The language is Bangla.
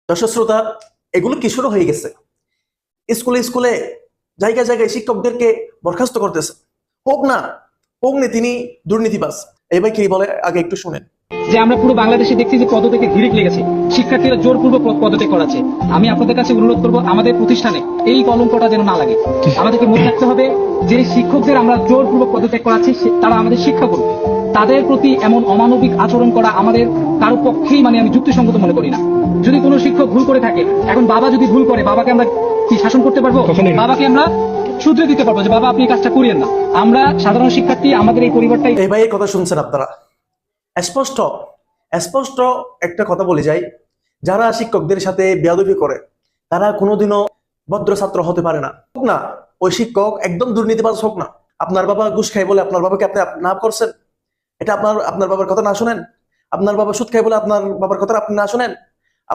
দর্শক শ্রোতা, এগুলো কি শুরু হয়ে গেছে? স্কুলে স্কুলে জায়গায় জায়গায় শিক্ষকদেরকে বরখাস্ত করতেছে। হোক না, হোক না তিনি দুর্নীতিবাজ। এই ভাই কি বলে আগে একটু শুনেন। যে আমরা পুরো বাংলাদেশে দেখছি যে পদত্যাগে হিড়িক লেগেছে, শিক্ষার্থীরা জোরপূর্বক পদত্যাগ করাচ্ছে। আমি আপনাদের কাছে অনুরোধ করবো, আমাদের প্রতিষ্ঠানে এই কলঙ্কটা যেন না লাগে। আমাদেরকে মনে রাখতে হবে যে শিক্ষকদের আমরা জোরপূর্বক পদত্যাগ করাচ্ছি, তারা আমাদের শিক্ষা করবে। তাদের প্রতি এমন অমানবিক আচরণ করা আমাদের কারো পক্ষেই আমি যুক্তিসঙ্গত মনে করি না। যদি কোনো শিক্ষক ভুল করে থাকে, এখন বাবা যদি ভুল করে, বাবাকে আমরা কি শাসন করতে পারবো? বাবাকে আমরা শুধরে দিতে পারবো যে বাবা আপনি এই কাজটা করিয়েন না। আমরা সাধারণ শিক্ষার্থী, আমাদের এই পরিবারটাই। এই ভাইয়ের কথা শুনছেন আপনারা? স্পষ্ট স্পষ্ট একটা কথা বলে যাই, যারা শিক্ষকদের সাথে বেয়াদবি করে তারা কোনোদিনও ভদ্র ছাত্র হতে পারে না। হোক না ওই শিক্ষক একদম দুর্নীতিবাজ, হোক না আপনার বাবা ঘুষ খাই বলে আপনার বাবাকে আপনি না করছেন, এটা আপনার বাবার কথা না শুনেন, আপনার বাবা সুদ খাই বলে আপনার বাবার কথা আপনি না শুনেন,